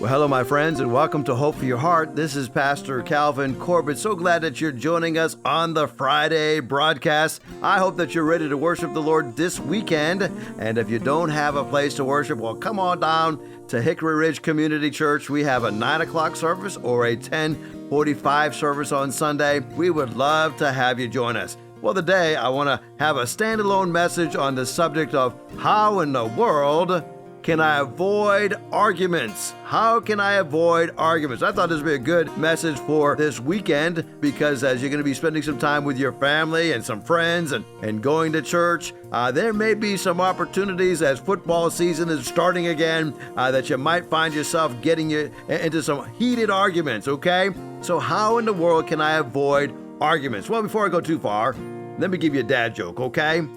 Well, hello, my friends, and welcome to Hope for Your Heart. This is Pastor Calvin Corbett. So glad that you're joining us on the Friday broadcast. I hope that you're ready to worship the Lord this weekend. And if you don't have a place to worship, well, come on down to Hickory Ridge Community Church. We have a 9 o'clock service or a 10:45 service on Sunday. We would love to have you join us. Well, today I want to have a standalone message on the subject of how in the world can I avoid arguments? How can I avoid arguments? I thought this would be a good message for this weekend because as you're going to be spending some time with your family and some friends and going to church, there may be some opportunities as football season is starting again that you might find yourself getting into some heated arguments, okay? So how in the world can I avoid arguments? Well, before I go too far, let me give you a dad joke, okay?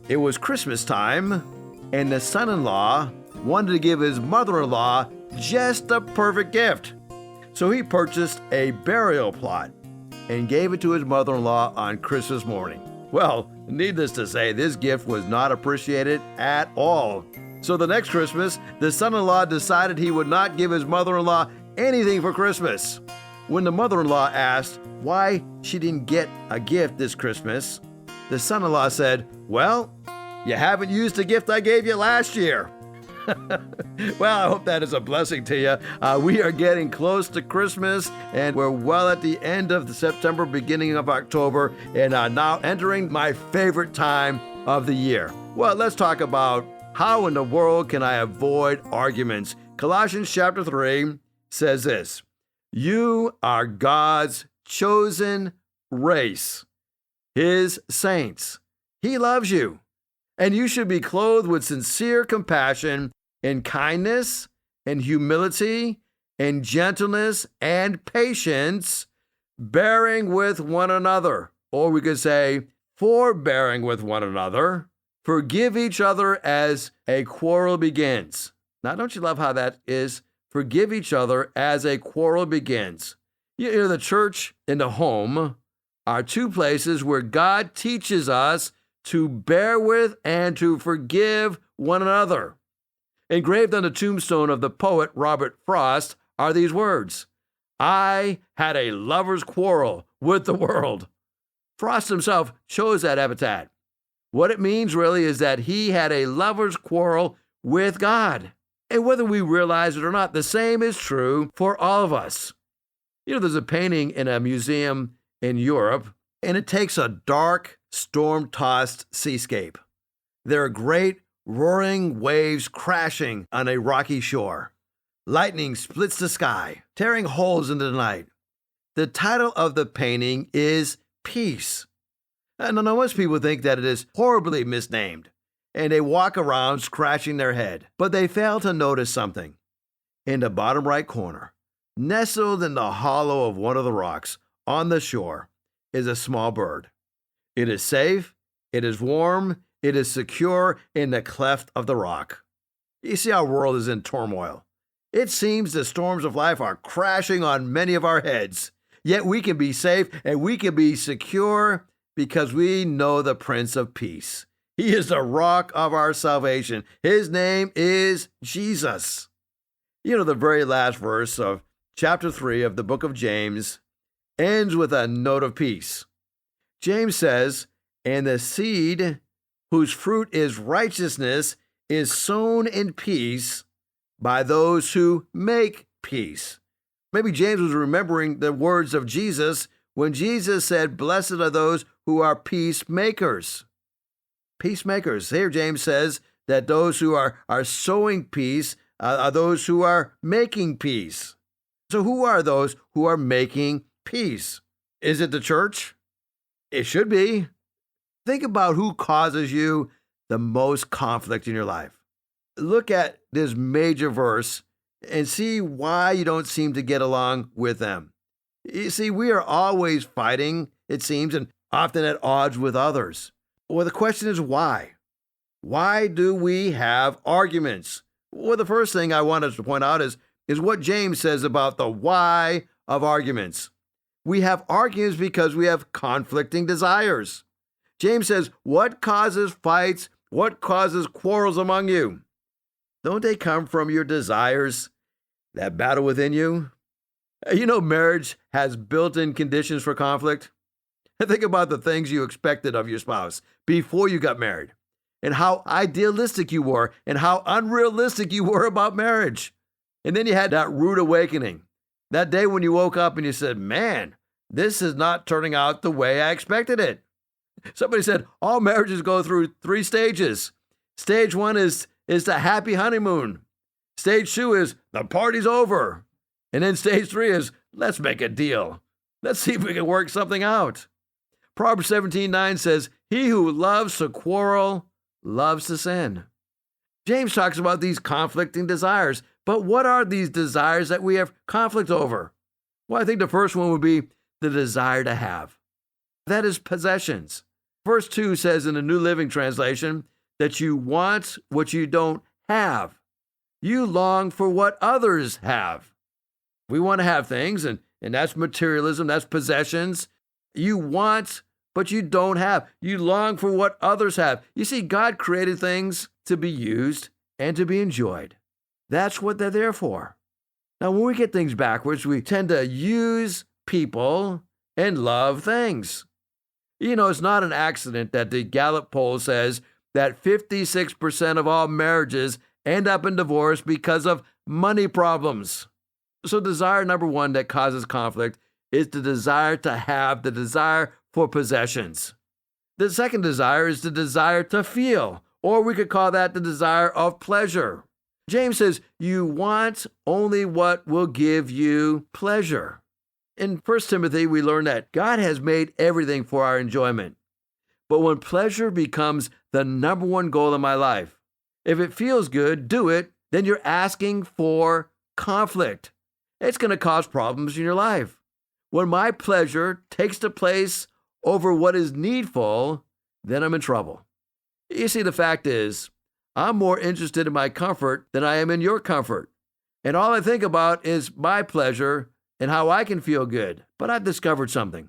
It was Christmas time, and the son-in-law wanted to give his mother-in-law just a perfect gift. So he purchased a burial plot and gave it to his mother-in-law on Christmas morning. Well, needless to say, this gift was not appreciated at all. So the next Christmas, the son-in-law decided he would not give his mother-in-law anything for Christmas. When the mother-in-law asked why she didn't get a gift this Christmas, the son-in-law said, "Well, you haven't used the gift I gave you last year." Well, I hope that is a blessing to you. We are getting close to Christmas, and we're well at the end of September, beginning of October, and now entering my favorite time of the year. Well, let's talk about how in the world can I avoid arguments. Colossians chapter 3 says this: "You are God's chosen race, His saints. He loves you. And you should be clothed with sincere compassion and kindness and humility and gentleness and patience, bearing with one another." Or we could say, forbearing with one another. "Forgive each other as a quarrel begins." Now, don't you love how that is? Forgive each other as a quarrel begins. You know, the church and the home are two places where God teaches us to bear with and to forgive one another. Engraved on the tombstone of the poet Robert Frost are these words: "I had a lover's quarrel with the world." Frost himself chose that epitaph. What it means really is that he had a lover's quarrel with God. And whether we realize it or not, the same is true for all of us. You know, there's a painting in a museum in Europe, and it takes a dark, storm-tossed seascape. There are great roaring waves crashing on a rocky shore. Lightning splits the sky, tearing holes into the night. The title of the painting is Peace. And I know most people think that it is horribly misnamed, and they walk around scratching their head. But they fail to notice something. In the bottom right corner, nestled in the hollow of one of the rocks on the shore, is a small bird. It is safe, it is warm, it is secure in the cleft of the rock. You see, our world is in turmoil. It seems the storms of life are crashing on many of our heads. Yet we can be safe and we can be secure because we know the Prince of Peace. He is the rock of our salvation. His name is Jesus. You know, the very last verse of chapter 3 of the book of James ends with a note of peace. James says, "And the seed whose fruit is righteousness is sown in peace by those who make peace." Maybe James was remembering the words of Jesus when Jesus said, "Blessed are those who are peacemakers." Peacemakers. Here James says that those who are sowing peace are those who are making peace. So who are those who are making peace? Is it the church? It should be. Think about who causes you the most conflict in your life. Look at this major verse and see why you don't seem to get along with them. You see, we are always fighting, it seems, and often at odds with others. Well, the question is why? Why do we have arguments? Well, the first thing I want to point out is what James says about the why of arguments. We have arguments because we have conflicting desires. James says, what causes fights? What causes quarrels among you? Don't they come from your desires? that battle within you? You know, marriage has built-in conditions for conflict. Think about the things you expected of your spouse before you got married, and how idealistic you were, and how unrealistic you were about marriage. And then you had that rude awakening. That day when you woke up and you said, man, this is not turning out the way I expected it. Somebody said, all marriages go through 3 stages. Stage 1 is the happy honeymoon. Stage 2 is the party's over. And then stage 3 is, let's make a deal. Let's see if we can work something out. Proverbs 17:9 says, he who loves to quarrel loves to sin. James talks about these conflicting desires. But what are these desires that we have conflict over? Well, I think the first one would be the desire to have. That is possessions. Verse 2 says in the New Living Translation that you want what you don't have. You long for what others have. We want to have things, and that's materialism, that's possessions. You want, but you don't have. You long for what others have. You see, God created things to be used and to be enjoyed. That's what they're there for. Now, when we get things backwards, we tend to use people and love things. You know, it's not an accident that the Gallup poll says that 56% of all marriages end up in divorce because of money problems. So desire number 1 that causes conflict is the desire to have, the desire for possessions. The second desire is the desire to feel, or we could call that the desire of pleasure. James says, you want only what will give you pleasure. In 1 Timothy, we learn that God has made everything for our enjoyment. But when pleasure becomes the number 1 goal in my life, if it feels good, do it, then you're asking for conflict. It's going to cause problems in your life. When my pleasure takes the place over what is needful, then I'm in trouble. You see, the fact is, I'm more interested in my comfort than I am in your comfort. And all I think about is my pleasure and how I can feel good. But I've discovered something.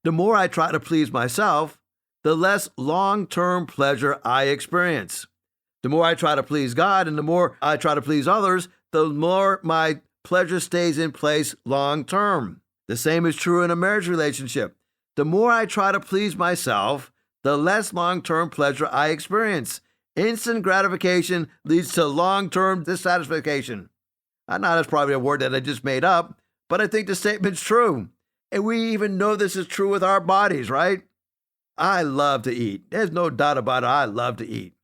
The more I try to please myself, the less long-term pleasure I experience. The more I try to please God and the more I try to please others, the more my pleasure stays in place long-term. The same is true in a marriage relationship. The more I try to please myself, the less long-term pleasure I experience. Instant gratification leads to long-term dissatisfaction. I know that's probably a word that I just made up, but I think the statement's true. And we even know this is true with our bodies, right? I love to eat. There's no doubt about it. I love to eat.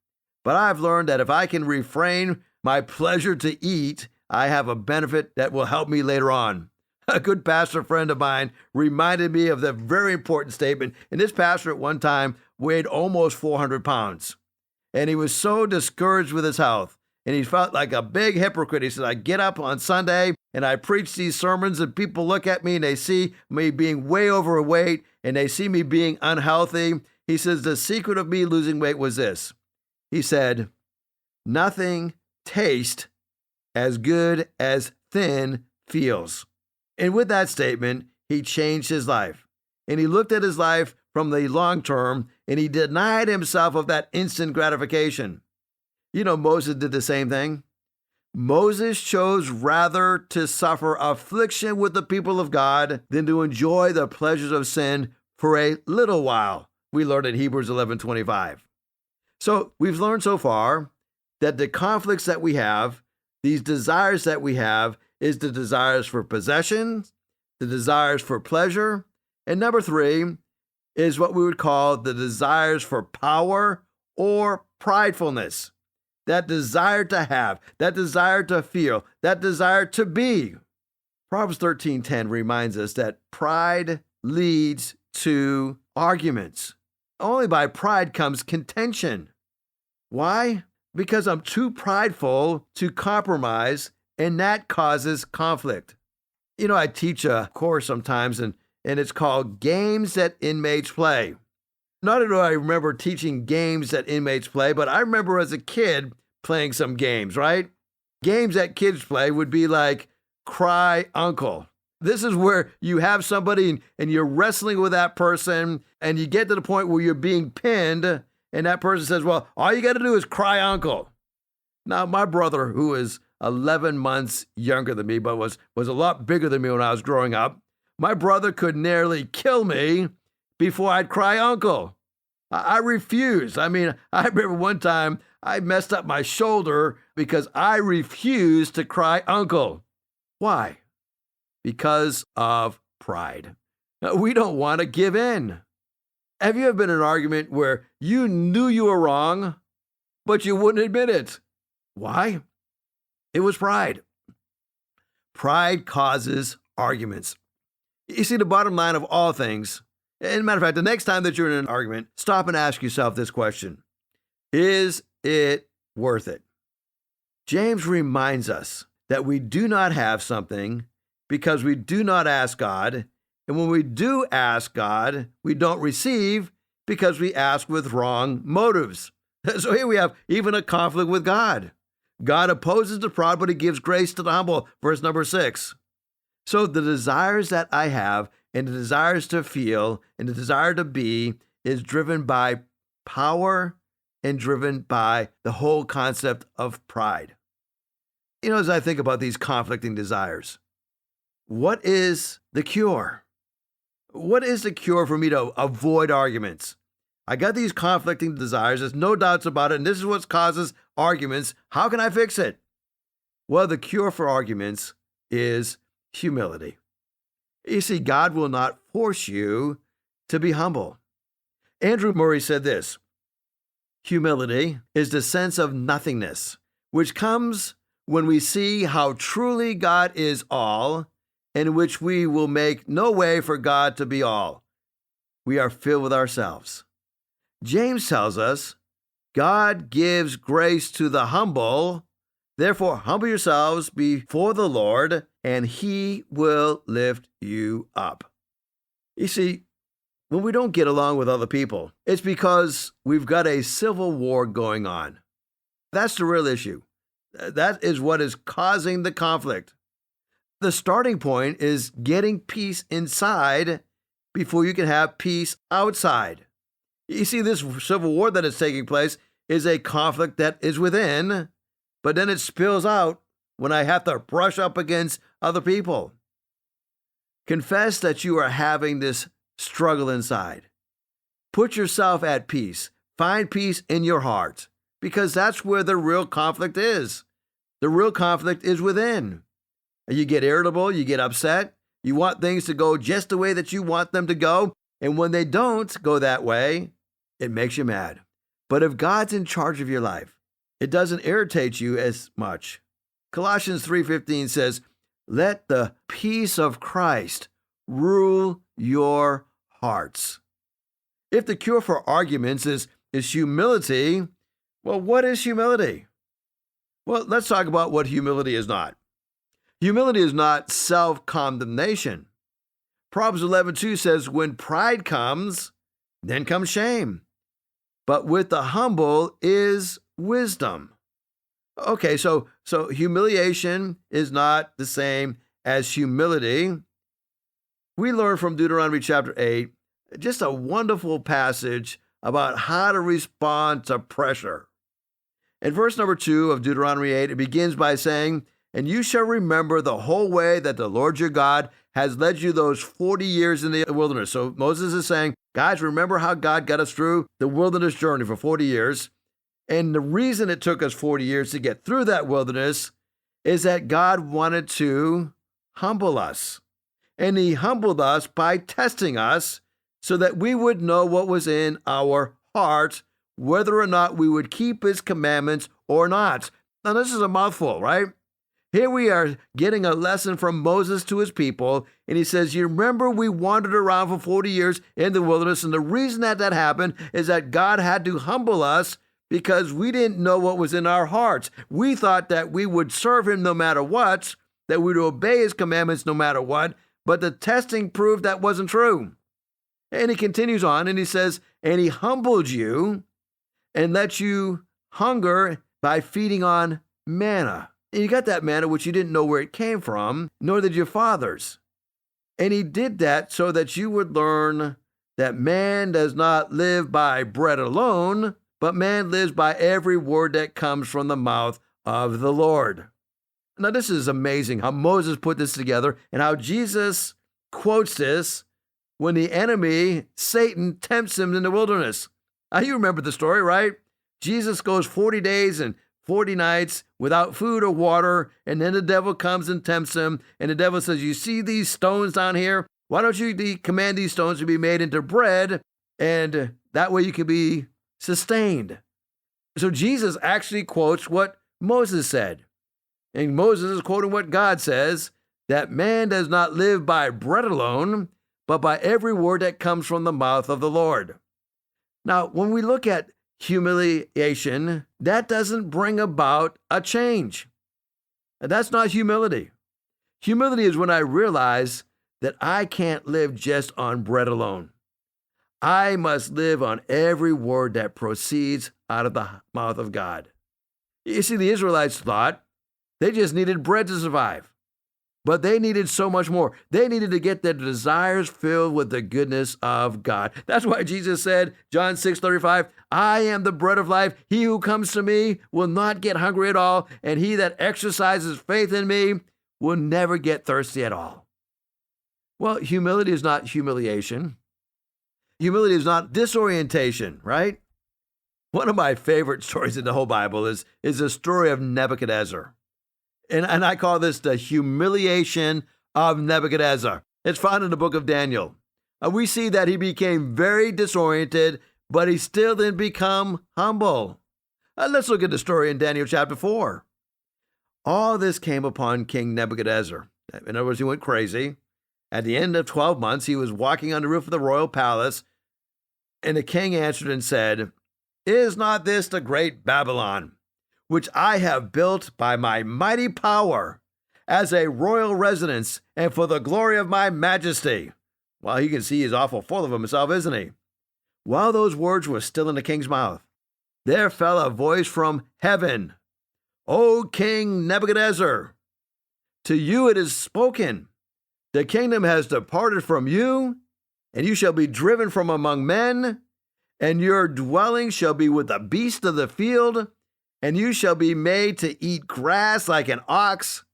But I've learned that if I can refrain my pleasure to eat, I have a benefit that will help me later on. A good pastor friend of mine reminded me of the very important statement. And this pastor at one time weighed almost 400 pounds. And he was so discouraged with his health. And he felt like a big hypocrite. He said, I get up on Sunday and I preach these sermons and people look at me and they see me being way overweight and they see me being unhealthy. He says, the secret of me losing weight was this. He said, nothing tastes as good as thin feels. And with that statement, he changed his life. And he looked at his life from the long term and he denied himself of that instant gratification. You know, Moses did the same thing. Moses chose rather to suffer affliction with the people of God than to enjoy the pleasures of sin for a little while. We learned in Hebrews 11:25. So we've learned so far that the conflicts that we have, these desires that we have, is the desires for possessions, the desires for pleasure, and number 3 is what we would call the desires for power or pridefulness. That desire to have, that desire to feel, that desire to be. Proverbs 13:10 reminds us that pride leads to arguments. Only by pride comes contention. Why? Because I'm too prideful to compromise, and that causes conflict. You know, I teach a course sometimes, and it's called Games That Inmates Play. Not only do I remember teaching games that inmates play, but I remember as a kid playing some games, right? Games that kids play would be like Cry Uncle. This is where you have somebody and you're wrestling with that person and you get to the point where you're being pinned and that person says, well, all you got to do is cry uncle. Now, my brother, who is 11 months younger than me, but was a lot bigger than me when I was growing up. My brother could nearly kill me before I'd cry uncle. I refused. I remember one time I messed up my shoulder because I refused to cry uncle. Why? Because of pride. We don't want to give in. Have you ever been in an argument where you knew you were wrong, but you wouldn't admit it? Why? It was pride. Pride causes arguments. You see, the bottom line of all things, and matter of fact, the next time that you're in an argument, stop and ask yourself this question: is it worth it? James reminds us that we do not have something because we do not ask God. And when we do ask God, we don't receive because we ask with wrong motives. So here we have even a conflict with God. God opposes the proud, but he gives grace to the humble. Verse number 6. So the desires that I have and the desires to feel and the desire to be is driven by power and driven by the whole concept of pride. As I think about these conflicting desires, what is the cure? What is the cure for me to avoid arguments? I got these conflicting desires. There's no doubts about it. And this is what causes arguments. How can I fix it? Well, the cure for arguments is humility. You see, God will not force you to be humble. Andrew Murray said this: humility is the sense of nothingness, which comes when we see how truly God is all, in which we will make no way for God to be all. We are filled with ourselves. James tells us God gives grace to the humble. Therefore, humble yourselves before the Lord, and he will lift you up. You see, when we don't get along with other people, it's because we've got a civil war going on. That's the real issue. That is what is causing the conflict. The starting point is getting peace inside before you can have peace outside. You see, this civil war that is taking place is a conflict that is within, but then it spills out when I have to brush up against other people. Confess that you are having this struggle inside. Put yourself at peace. Find peace in your heart, because that's where the real conflict is. The real conflict is within. You get irritable, you get upset, you want things to go just the way that you want them to go, and when they don't go that way, it makes you mad. But if God's in charge of your life, it doesn't irritate you as much. Colossians 3:15 says, "Let the peace of Christ rule your hearts." If the cure for arguments is humility, well, what is humility? Well, let's talk about what humility is not. Humility is not self-condemnation. Proverbs 11:2 says, "When pride comes, then comes shame. But with the humble is wisdom." Okay, so humiliation is not the same as humility. We learn from Deuteronomy chapter 8 just a wonderful passage about how to respond to pressure. In verse number 2 of Deuteronomy 8, it begins by saying, "And you shall remember the whole way that the Lord your God has led you those 40 years in the wilderness." So Moses is saying, guys, remember how God got us through the wilderness journey for 40 years. And the reason it took us 40 years to get through that wilderness is that God wanted to humble us. And he humbled us by testing us so that we would know what was in our heart, whether or not we would keep his commandments or not. Now, this is a mouthful, right? Here we are getting a lesson from Moses to his people, and he says, you remember we wandered around for 40 years in the wilderness, and the reason that happened is that God had to humble us because we didn't know what was in our hearts. We thought that we would serve him no matter what, that we would obey his commandments no matter what, but the testing proved that wasn't true. And he continues on, and he says, and he humbled you and let you hunger by feeding on manna. And you got that manna which you didn't know where it came from, nor did your fathers. And he did that so that you would learn that man does not live by bread alone, but man lives by every word that comes from the mouth of the Lord. Now, this is amazing how Moses put this together and how Jesus quotes this when the enemy, Satan, tempts him in the wilderness. Now, you remember the story, right? Jesus goes 40 days and 40 nights without food or water, and then the devil comes and tempts him, and the devil says, you see these stones down here? Why don't you command these stones to be made into bread, and that way you can be sustained? So Jesus actually quotes what Moses said. And Moses is quoting what God says, that man does not live by bread alone, but by every word that comes from the mouth of the Lord. Now, when we look at humiliation, that doesn't bring about a change. And that's not humility. Humility is when I realize that I can't live just on bread alone. I must live on every word that proceeds out of the mouth of God. You see, the Israelites thought they just needed bread to survive. But they needed so much more. They needed to get their desires filled with the goodness of God. That's why Jesus said, John 6:35, I am the bread of life. He who comes to me will not get hungry at all, and he that exercises faith in me will never get thirsty at all. Well, humility is not humiliation. Humility is not disorientation, right? One of my favorite stories in the whole Bible is the story of Nebuchadnezzar. And I call this the humiliation of Nebuchadnezzar. It's found in the book of Daniel. We see that he became very disoriented, but he still didn't become humble. Let's look at the story in Daniel chapter 4. All this came upon King Nebuchadnezzar. In other words, he went crazy. At the end of 12 months, he was walking on the roof of the royal palace, and the king answered and said, Is not this the great Babylon, which I have built by my mighty power as a royal residence and for the glory of my majesty? Well, you can see he's awful full of himself, isn't he? While those words were still in the king's mouth, there fell a voice from heaven. O King Nebuchadnezzar, to you it is spoken. The kingdom has departed from you, and you shall be driven from among men, and your dwelling shall be with the beasts of the field, and you shall be made to eat grass like an ox,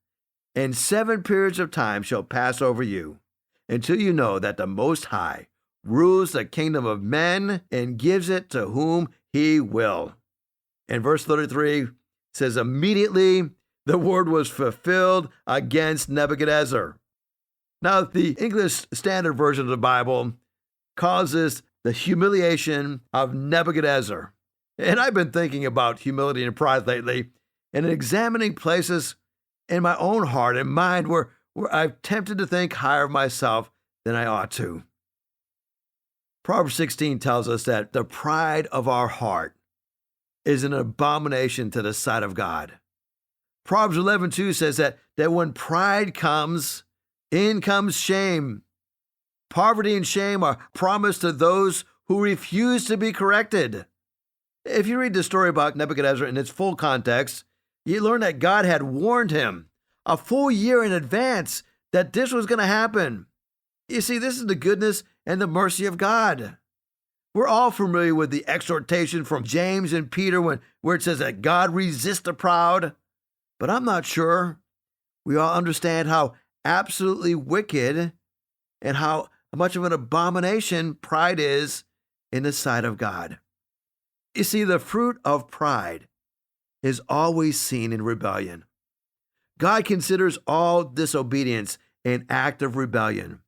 and 7 periods of time shall pass over you, until you know that the Most High rules the kingdom of men and gives it to whom he will. And verse 33 says, immediately the word was fulfilled against Nebuchadnezzar. Now, the English Standard Version of the Bible calls this the humiliation of Nebuchadnezzar. And I've been thinking about humility and pride lately and examining places in my own heart and mind where I've tempted to think higher of myself than I ought to. Proverbs 16 tells us that the pride of our heart is an abomination to the sight of God. Proverbs 11:2 says that when pride comes, in comes shame. Poverty and shame are promised to those who refuse to be corrected. If you read the story about Nebuchadnezzar in its full context, you learn that God had warned him a full year in advance that this was going to happen. You see, this is the goodness and the mercy of God. We're all familiar with the exhortation from James and Peter where it says that God resists the proud, but I'm not sure we all understand how absolutely wicked and how much of an abomination pride is in the sight of God. You see, the fruit of pride is always seen in rebellion. God considers all disobedience an act of rebellion.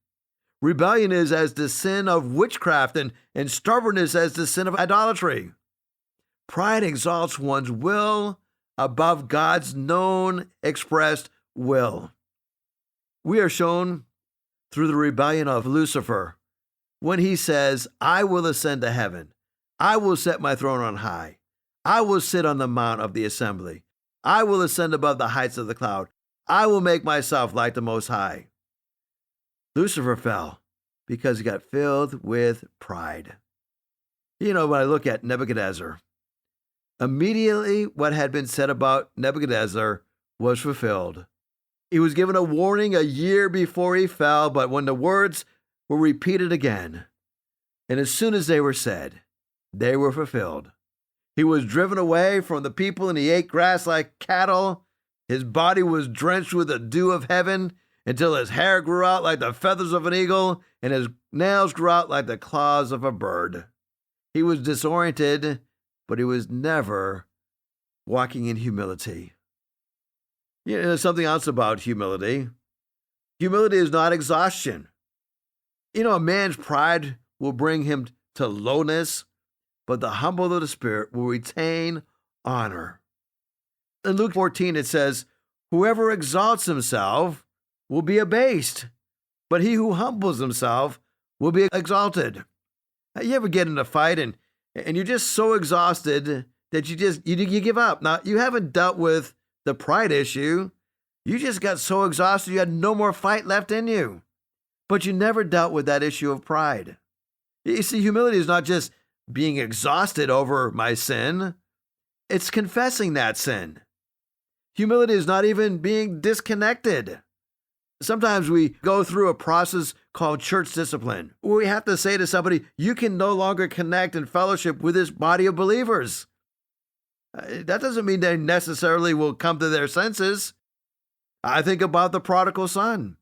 Rebellion is as the sin of witchcraft and stubbornness as the sin of idolatry. Pride exalts one's will above God's known, expressed will. We are shown through the rebellion of Lucifer when he says, I will ascend to heaven. I will set my throne on high. I will sit on the mount of the assembly. I will ascend above the heights of the cloud. I will make myself like the Most High. Lucifer fell because he got filled with pride. You know, when I look at Nebuchadnezzar, immediately what had been said about Nebuchadnezzar was fulfilled. He was given a warning a year before he fell, but when the words were repeated again, and as soon as they were said, they were fulfilled. He was driven away from the people, and he ate grass like cattle. His body was drenched with the dew of heaven until his hair grew out like the feathers of an eagle and his nails grew out like the claws of a bird. He was disoriented, but he was never walking in humility. There's something else about humility. Humility is not exhaustion. A man's pride will bring him to lowness, but the humble of the spirit will retain honor. In Luke 14, it says, "Whoever exalts himself will be abased, but he who humbles himself will be exalted." You ever get in a fight and you're just so exhausted that you give up? Now, you haven't dealt with the pride issue. You just got so exhausted you had no more fight left in you. But you never dealt with that issue of pride. You see, humility is not just being exhausted over my sin. It's confessing that sin. Humility is not even being disconnected. Sometimes we go through a process called church discipline, where we have to say to somebody, you can no longer connect and fellowship with this body of believers. That doesn't mean they necessarily will come to their senses. I think about the prodigal son.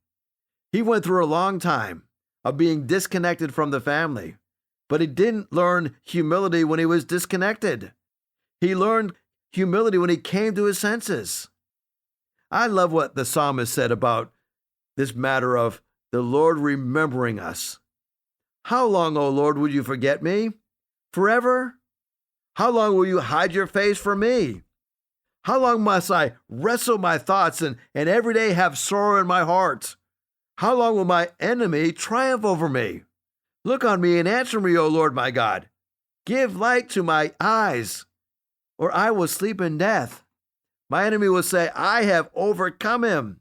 He went through a long time of being disconnected from the family, but he didn't learn humility when he was disconnected. He learned humility when he came to his senses. I love what the psalmist said about this matter of the Lord remembering us. How long, O Lord, will you forget me? Forever? How long will you hide your face from me? How long must I wrestle my thoughts and every day have sorrow in my heart? How long will my enemy triumph over me? Look on me and answer me, O Lord my God. Give light to my eyes, or I will sleep in death. My enemy will say, I have overcome him,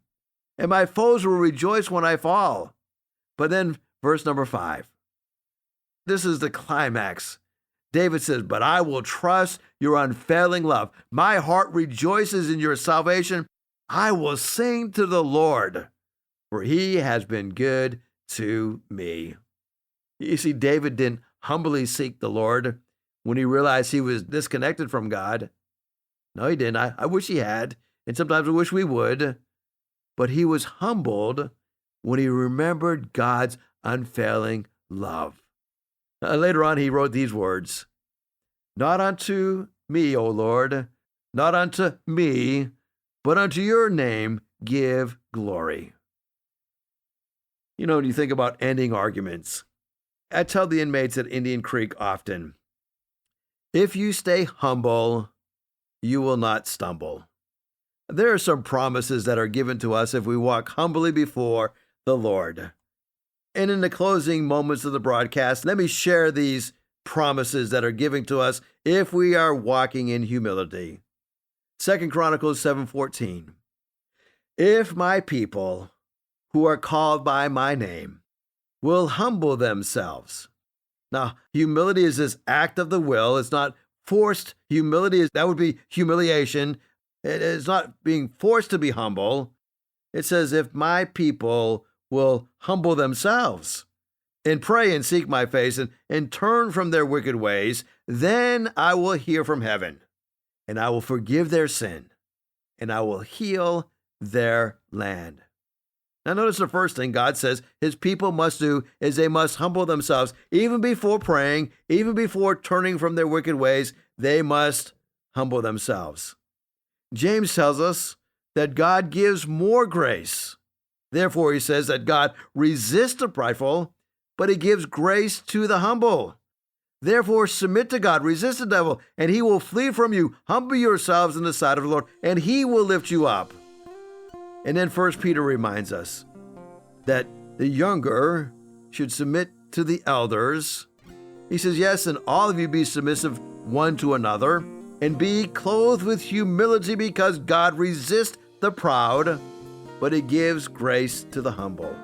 and my foes will rejoice when I fall. But then verse number 5. This is the climax. David says, but I will trust your unfailing love. My heart rejoices in your salvation. I will sing to the Lord, for he has been good to me. You see, David didn't humbly seek the Lord when he realized he was disconnected from God. No, he didn't. I wish he had, and sometimes I wish we would. But he was humbled when he remembered God's unfailing love. Later on, he wrote these words, not unto me, O Lord, not unto me, but unto your name give glory. When you think about ending arguments, I tell the inmates at Indian Creek often, if you stay humble, you will not stumble. There are some promises that are given to us if we walk humbly before the Lord. And in the closing moments of the broadcast, let me share these promises that are given to us if we are walking in humility. 2 Chronicles 7:14. If my people who are called by my name will humble themselves. Now, humility is this act of the will. It's not forced humility. That would be humiliation. It is not being forced to be humble. It says, if my people will humble themselves and pray and seek my face and turn from their wicked ways, then I will hear from heaven and I will forgive their sin and I will heal their land. Now notice the first thing God says his people must do is they must humble themselves. Even before praying, even before turning from their wicked ways, they must humble themselves. James tells us that God gives more grace. Therefore, he says that God resists the prideful, but he gives grace to the humble. Therefore, submit to God, resist the devil, and he will flee from you. Humble yourselves in the sight of the Lord, and he will lift you up. And then 1 Peter reminds us that the younger should submit to the elders. He says, yes, and all of you be submissive one to another, and be clothed with humility, because God resists the proud, but he gives grace to the humble.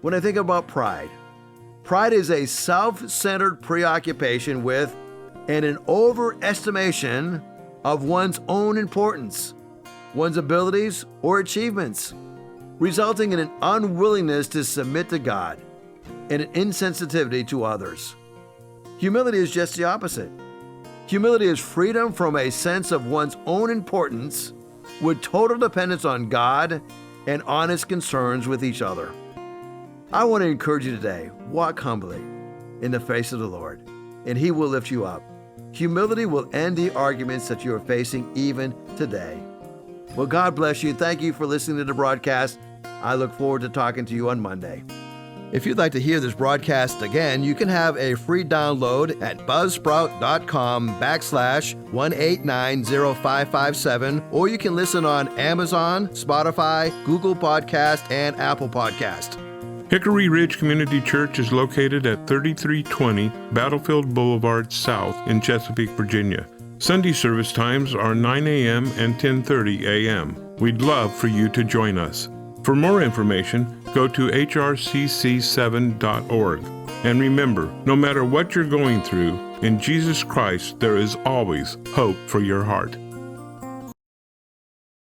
When I think about pride is a self-centered preoccupation with and an overestimation of one's own importance, one's abilities or achievements, resulting in an unwillingness to submit to God and an insensitivity to others. Humility is just the opposite. Humility is freedom from a sense of one's own importance with total dependence on God and honest concerns with each other. I want to encourage you today, walk humbly in the face of the Lord, and He will lift you up. Humility will end the arguments that you are facing even today. Well, God bless you. Thank you for listening to the broadcast. I look forward to talking to you on Monday. If you'd like to hear this broadcast again, you can have a free download at buzzsprout.com/1890557, or you can listen on Amazon, Spotify, Google Podcast, and Apple Podcast. Hickory Ridge Community Church is located at 3320 Battlefield Boulevard South in Chesapeake, Virginia. Sunday service times are 9 a.m. and 10:30 a.m. We'd love for you to join us. For more information, go to hrcc7.org. And remember, no matter what you're going through, in Jesus Christ there is always hope for your heart.